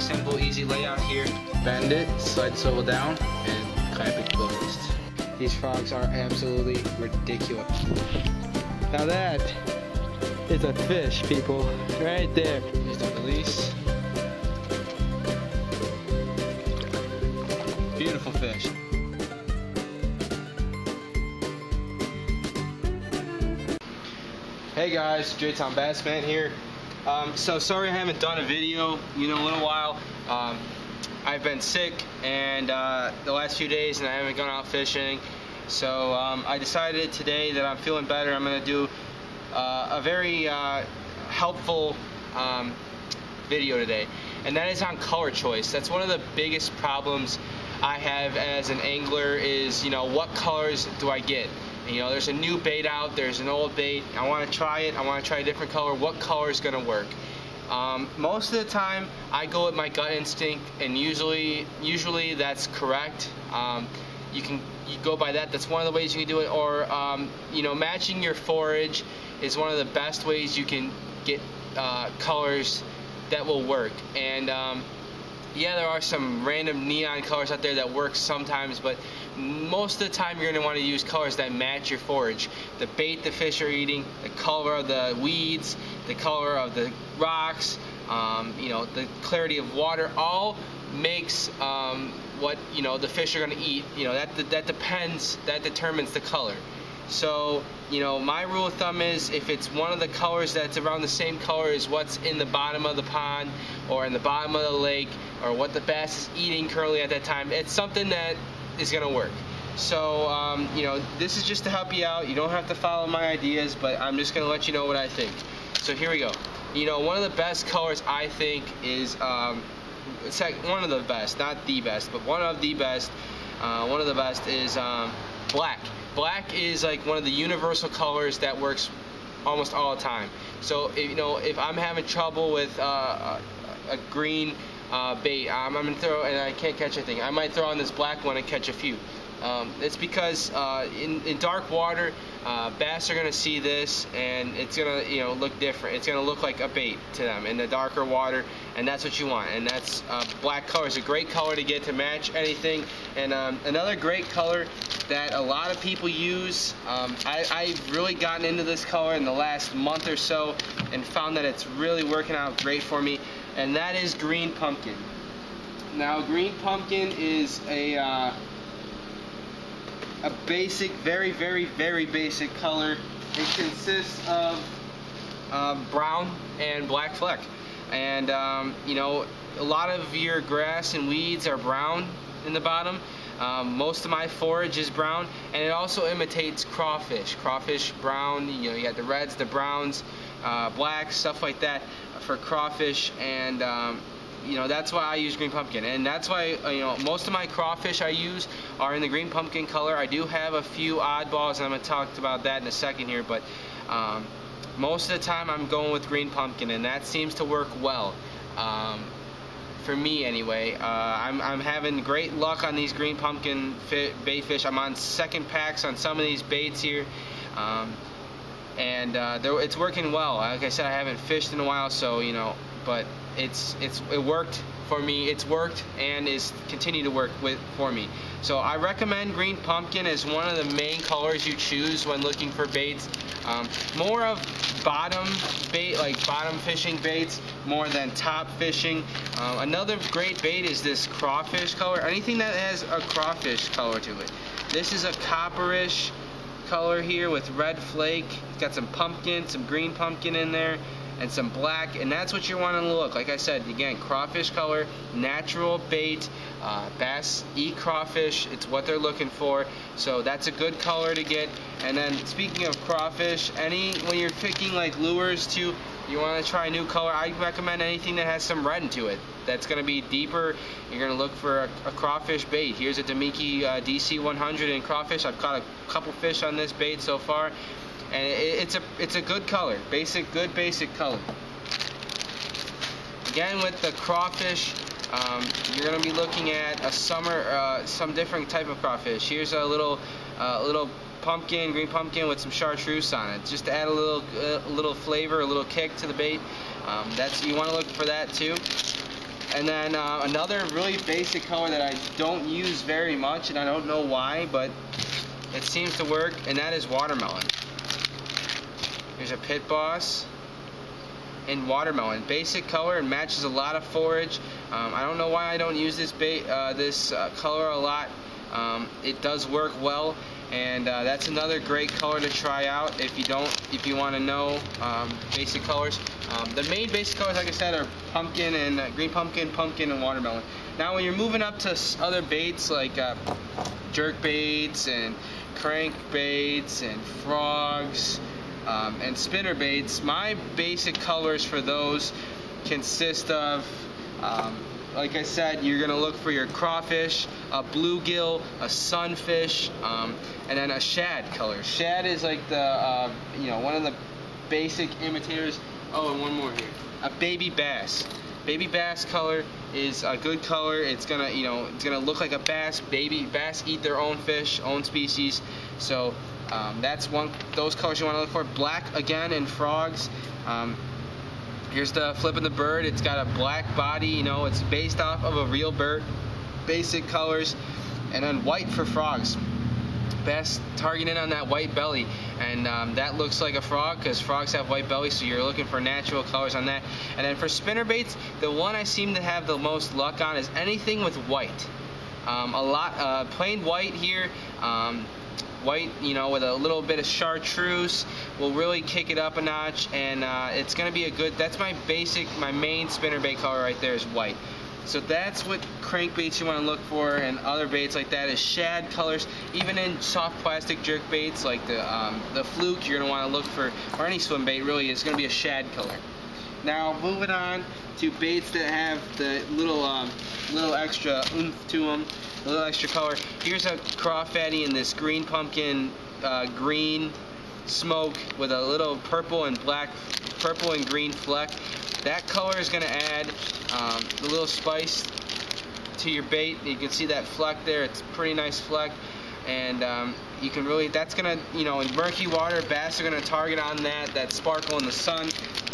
simple, easy layout here. Bend it, slide the swivel down, and clamp it closed. These frogs are absolutely ridiculous. Now that is a fish, people, right there. Here's the release. Beautiful fish. Hey guys, J-Town Bassman here. So sorry I haven't done a video in a little while. I've been sick and the last few days, and I haven't gone out fishing. So I decided today that I'm feeling better. I'm going to do a very helpful video today, and that is on color choice. That's one of the biggest problems I have as an angler is, what colors do I get? There's a new bait out, there's an old bait. I want to try it, I want to try a different color. What color is going to work? Most of the time I go with my gut instinct, and usually that's correct. You go by that. That's one of the ways you can do it. Or matching your forage is one of the best ways you can get colors that will work. And yeah, there are some random neon colors out there that work sometimes, but most of the time you're going to want to use colors that match your forage. The bait the fish are eating, the color of the weeds, the color of the rocks, the clarity of water, all makes what the fish are going to eat. That determines the color. So my rule of thumb is, if it's one of the colors that's around the same color as what's in the bottom of the pond or in the bottom of the lake, or what the bass is eating currently at that time, it's something that is going to work. So this is just to help you out. You don't have to follow my ideas, but I'm just going to let you know what I think. So here we go. One of the best colors I think is it's like one of the best, not the best, but one of the best. One of the best is black. Black is like one of the universal colors that works almost all the time. So if I'm having trouble with a green bait, I'm gonna throw, and I can't catch anything, I might throw on this black one and catch a few. It's because in dark water, bass are gonna see this, and it's gonna look different. It's gonna look like a bait to them in the darker water, and that's what you want. And that's black color is a great color to get to match anything. And another great color that a lot of people use, I've really gotten into this color in the last month or so and found that it's really working out great for me, and that is green pumpkin. Now, green pumpkin is a basic, very, very, very basic color. It consists of brown and black fleck, and a lot of your grass and weeds are brown in the bottom. Most of my forage is brown, and it also imitates crawfish. Crawfish brown, you got the reds, the browns, black, stuff like that for crawfish, and that's why I use green pumpkin. And that's why most of my crawfish I use are in the green pumpkin color. I do have a few oddballs, and I'm going to talk about that in a second here, but most of the time I'm going with green pumpkin, and that seems to work well. For me anyway. I'm having great luck on these green pumpkin bait fish. I'm on second packs on some of these baits here, and it's working well. Like I said, I haven't fished in a while, so but it worked for me. It's worked and is continue to work for me. So I recommend green pumpkin as one of the main colors you choose when looking for baits. More of bottom bait, like bottom fishing baits, more than top fishing. Another great bait is this crawfish color. Anything that has a crawfish color to it. This is a copperish color here with red flake. It's got some pumpkin, some green pumpkin in there, and some black, and that's what you want to look. Like I said, again, crawfish color, natural bait. Bass eat crawfish. It's what they're looking for. So that's a good color to get. And then speaking of crawfish, when you're picking like lures too, you want to try a new color, I recommend anything that has some red into it. That's going to be deeper. You're going to look for a crawfish bait. Here's a Damiki DC100 in crawfish. I've caught a couple fish on this bait so far, and it's a good color, good basic color. Again, with the crawfish, you're going to be looking at some different type of crawfish. Here's a little pumpkin, green pumpkin with some chartreuse on it, just to add a little flavor, a little kick to the bait. You want to look for that too. And then another really basic color that I don't use very much, and I don't know why, but it seems to work, and that is watermelon. Here's a Pit Boss in watermelon. Basic color and matches a lot of forage. I don't know why I don't use this color a lot. It does work well, and that's another great color to try out if you want to know basic colors. The main basic colors, like I said, are pumpkin and green pumpkin, pumpkin, and watermelon. Now when you're moving up to other baits like jerk baits and crank baits and frogs and spinner baits, my basic colors for those consist of like I said, you're gonna look for your crawfish, a bluegill, a sunfish, and then a shad color. Shad is like the one of the basic imitators. Oh, and one more here. A baby bass. Baby bass color is a good color. It's gonna it's gonna look like a bass. Baby bass eat their own fish, own species. So that's those colors you want to look for. Black again in frogs. Here's the Flippin' the Bird. It's got a black body, it's based off of a real bird. Basic colors. And then white for frogs. Best targeting on that white belly, and that looks like a frog because frogs have white bellies, so you're looking for natural colors on that. And then for spinner baits, the one I seem to have the most luck on is anything with white. Plain white here. White, with a little bit of chartreuse will really kick it up a notch, and it's going to be that's my main spinner bait color right there is white. So that's what crankbaits you want to look for, and other baits like that is shad colors. Even in soft plastic jerk baits like the fluke, you're going to want to look for, or any swim bait really, is going to be a shad color. Now moving on to baits that have the little extra oomph to them, a little extra color. Here's a crawfatty in this green pumpkin, green smoke with a little purple and green fleck. That color is going to add a little spice to your bait. You can see that fleck there. It's a pretty nice fleck, and you can really, that's going to, in murky water, bass are going to target on that sparkle in the sun,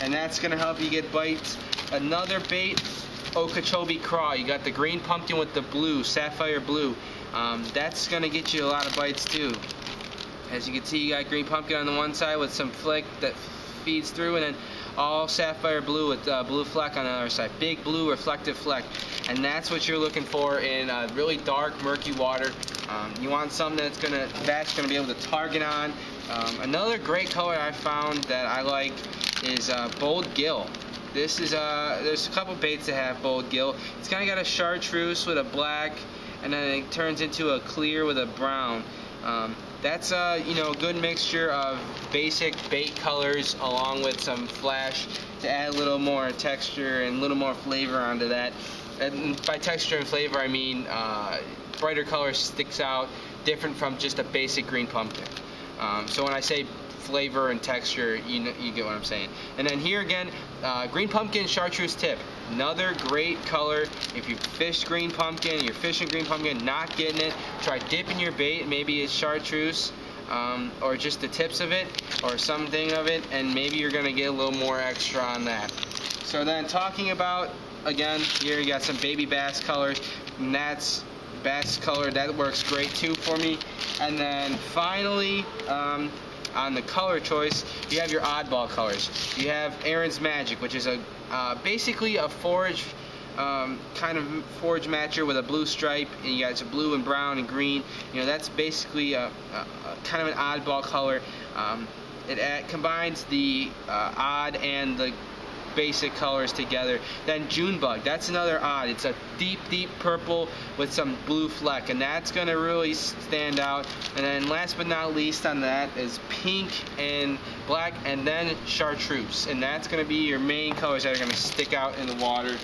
and that's going to help you get bites. Another bait, Okeechobee Craw. You got the green pumpkin with the blue, sapphire blue. That's going to get you a lot of bites too. As you can see, you got green pumpkin on the one side with some flick that feeds through, and then all sapphire blue with blue fleck on the other side. Big blue reflective fleck. And that's what you're looking for in really dark, murky water. You want something that's going to be able to target on. Another great color I found that I like is Bold Gill. This is there's a couple baits that have Bold Gill. It's kind of got a chartreuse with a black, and then it turns into a clear with a brown. That's a good mixture of basic bait colors along with some flash to add a little more texture and a little more flavor onto that. And by texture and flavor, I mean brighter color sticks out, different from just a basic green pumpkin. So when I say flavor and texture, you get what I'm saying. And then here again, green pumpkin chartreuse tip. Another great color. If you fish green pumpkin, you're fishing green pumpkin, not getting it, try dipping your bait. Maybe it's chartreuse, or just the tips of it, or something of it, and maybe you're gonna get a little more extra on that. So then talking about, again, here you got some baby bass colors, and that's bass color, that works great too for me. And then finally, on the color choice, you have your oddball colors. You have Aaron's Magic, which is basically a forage, kind of forage matcher with a blue stripe, and you got some blue and brown and green. That's basically a kind of an oddball color. It combines the odd and the basic colors together. Then Junebug, that's another odd. It's a deep purple with some blue fleck, and that's going to really stand out. And then last but not least on that is pink and black, and then chartreuse, and that's going to be your main colors that are going to stick out in the water.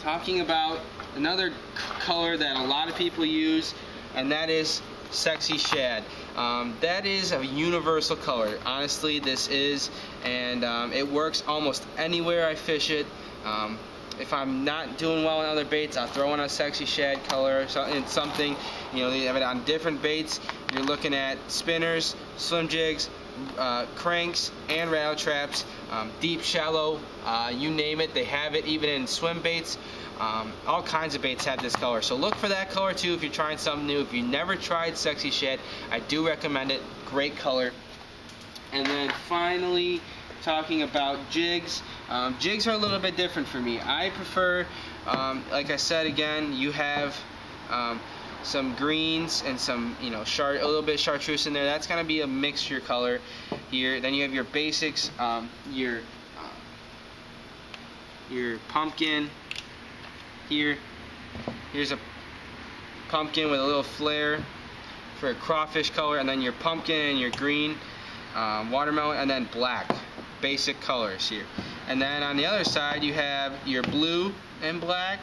Talking about another color that a lot of people use, and that is Sexy Shad. That is a universal color. Honestly, this is, and it works almost anywhere I fish it. If I'm not doing well on other baits, I'll throw in a Sexy Shad color or something. You have it on different baits. You're looking at spinners, swim jigs, cranks and rattle traps, deep, shallow, you name it, they have it. Even in swim baits, all kinds of baits have this color. So look for that color too if you're trying something new. If you never tried Sexy Shad, I do recommend it. Great color. And then finally, talking about jigs. Jigs are a little bit different for me. I prefer, like I said again, you have some greens and some, a little bit of chartreuse in there. That's gonna be a mixture color here. Then you have your basics, your pumpkin here. Here's a pumpkin with a little flare for a crawfish color, and then your pumpkin and your green, watermelon, and then black. Basic colors here. And then on the other side you have your blue and black,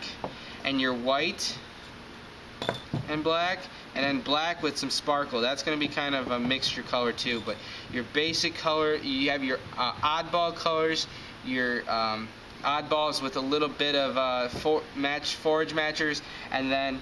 and your white and black, and then black with some sparkle. That's going to be kind of a mixture color too. But your basic color, you have your oddball colors, your oddballs with a little bit of forage matchers, and then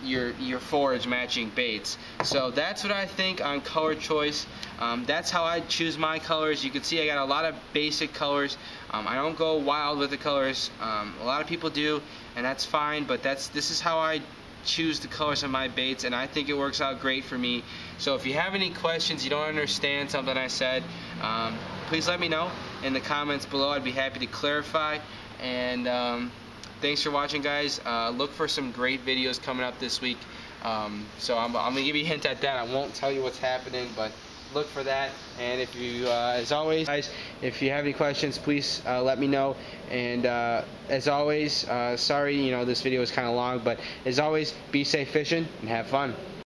your forage matching baits. So that's what I think on color choice. That's how I choose my colors. You can see I got a lot of basic colors. I don't go wild with the colors. A lot of people do, and that's fine, but this is how I choose the colors of my baits, and I think it works out great for me. So if you have any questions, you don't understand something I said, please let me know in the comments below. I'd be happy to clarify. And thanks for watching, guys. Look for some great videos coming up this week. So I'm gonna give you a hint at that. I won't tell you what's happening, but look for that. And if you, as always, guys, if you have any questions, please let me know. And as always, sorry, this video is kind of long, but as always, be safe fishing and have fun.